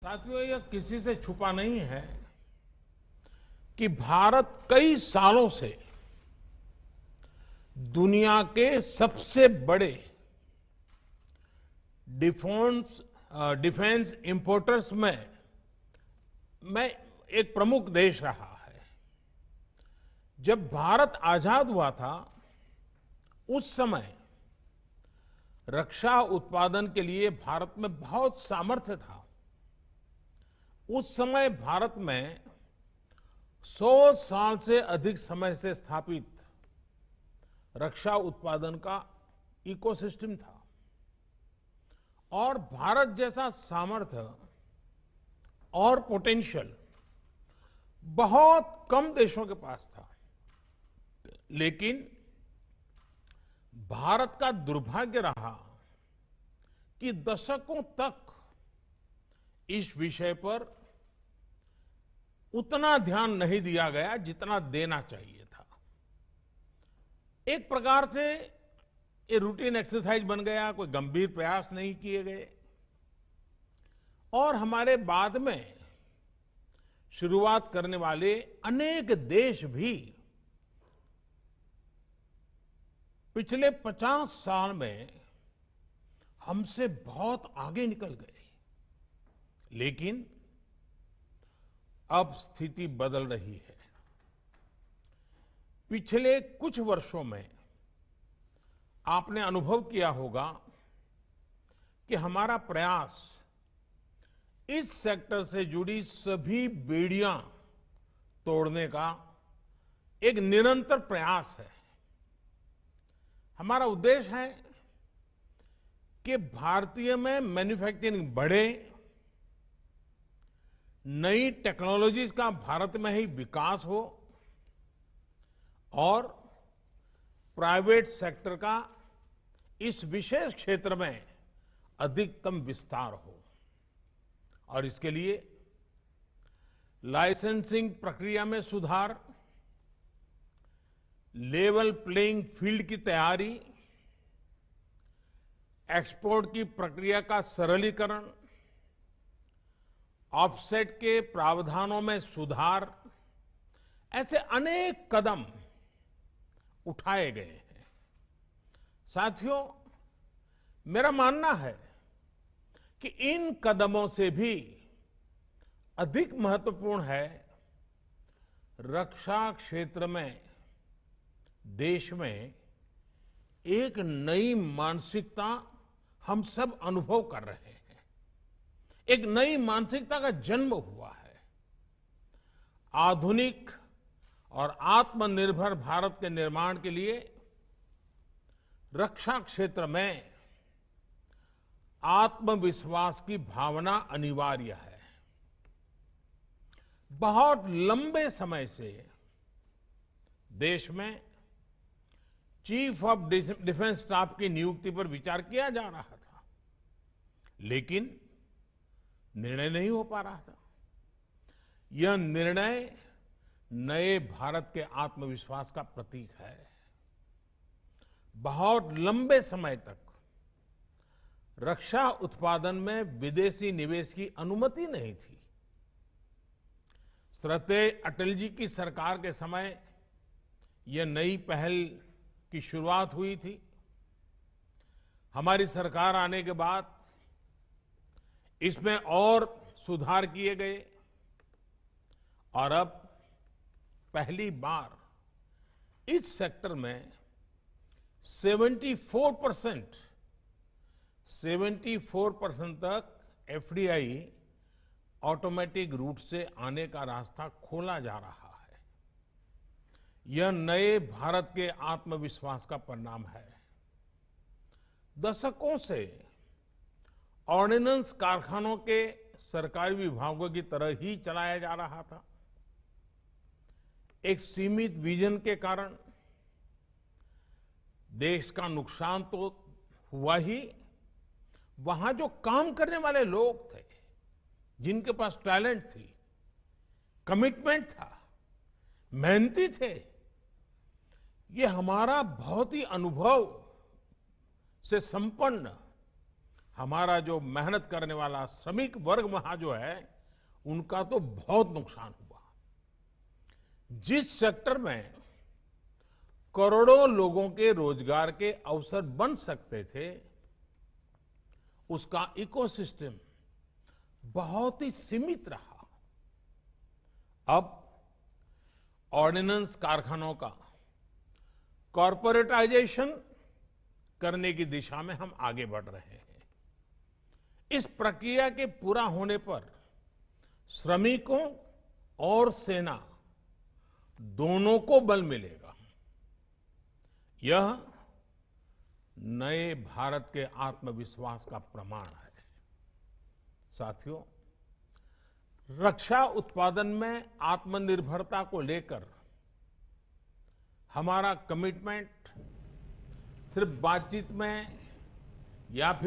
साथियों, यह किसी से छुपा नहीं है कि भारत कई सालों से दुनिया के सबसे बड़े डिफेंस डिफेंस इंपोर्टर्स में एक प्रमुख देश रहा है। जब भारत आजाद हुआ था, उस समय रक्षा उत्पादन के लिए भारत में बहुत सामर्थ्य था। उस समय भारत में 100 साल से अधिक समय से स्थापित रक्षा उत्पादन का इकोसिस्टम था और भारत जैसा सामर्थ्य और पोटेंशियल बहुत कम देशों के पास था। लेकिन भारत का दुर्भाग्य रहा कि दशकों तक इस विषय पर उतना ध्यान नहीं दिया गया जितना देना चाहिए था। एक प्रकार से ये रूटीन एक्सरसाइज बन गया, कोई गंभीर प्रयास नहीं किए गए और हमारे बाद में शुरुआत करने वाले अनेक देश भी पिछले 50 साल में हमसे बहुत आगे निकल गए। लेकिन अब स्थिति बदल रही है। पिछले कुछ वर्षों में आपने अनुभव किया होगा कि हमारा प्रयास इस सेक्टर से जुड़ी सभी बेड़ियां तोड़ने का एक निरंतर प्रयास है। हमारा उद्देश्य है कि भारतीय में मैन्युफैक्चरिंग बढ़े, नई टेक्नोलॉजीज का भारत में ही विकास हो और प्राइवेट सेक्टर का इस विशेष क्षेत्र में अधिकतम विस्तार हो। और इसके लिए लाइसेंसिंग प्रक्रिया में सुधार, लेवल प्लेइंग फील्ड की तैयारी, एक्सपोर्ट की प्रक्रिया का सरलीकरण, ऑफसेट के प्रावधानों में सुधार, ऐसे अनेक कदम उठाए गए हैं। साथियों, मेरा मानना है कि इन कदमों से भी अधिक महत्वपूर्ण है रक्षा क्षेत्र में देश में एक नई मानसिकता हम सब अनुभव कर रहे हैं। एक नई मानसिकता का जन्म हुआ है। आधुनिक और आत्मनिर्भर भारत के निर्माण के लिए रक्षा क्षेत्र में आत्मविश्वास की भावना अनिवार्य है। बहुत लंबे समय से देश में चीफ ऑफ डिफेंस स्टाफ की नियुक्ति पर विचार किया जा रहा था, लेकिन निर्णय नहीं हो पा रहा था। यह निर्णय नए भारत के आत्मविश्वास का प्रतीक है। बहुत लंबे समय तक रक्षा उत्पादन में विदेशी निवेश की अनुमति नहीं थी। श्रद्धेय अटल जी की सरकार के समय यह नई पहल की शुरुआत हुई थी। हमारी सरकार आने के बाद इसमें और सुधार किए गए और अब पहली बार इस सेक्टर में 74% तक एफडीआई ऑटोमेटिक रूट से आने का रास्ता खोला जा रहा है। यह नए भारत के आत्मविश्वास का परिणाम है। दशकों से ऑर्डिनेंस कारखानों के सरकारी विभागों की तरह ही चलाया जा रहा था। एक सीमित विजन के कारण देश का नुकसान तो हुआ ही, वहां जो काम करने वाले लोग थे, जिनके पास टैलेंट थी, कमिटमेंट था, मेहनती थे, ये हमारा बहुत ही अनुभव से संपन्न हमारा जो मेहनत करने वाला श्रमिक वर्ग वहां जो है, उनका तो बहुत नुकसान हुआ। जिस सेक्टर में करोड़ों लोगों के रोजगार के अवसर बन सकते थे, उसका इकोसिस्टम बहुत ही सीमित रहा। अब ऑर्डिनेंस कारखानों का कॉरपोरेटाइजेशन करने की दिशा में हम आगे बढ़ रहे हैं। इस प्रक्रिया के पूरा होने पर श्रमिकों और सेना दोनों को बल मिलेगा। यह नए भारत के आत्मविश्वास का प्रमाण है। साथियों, रक्षा उत्पादन में आत्मनिर्भरता को लेकर हमारा कमिटमेंट सिर्फ बातचीत में या फिर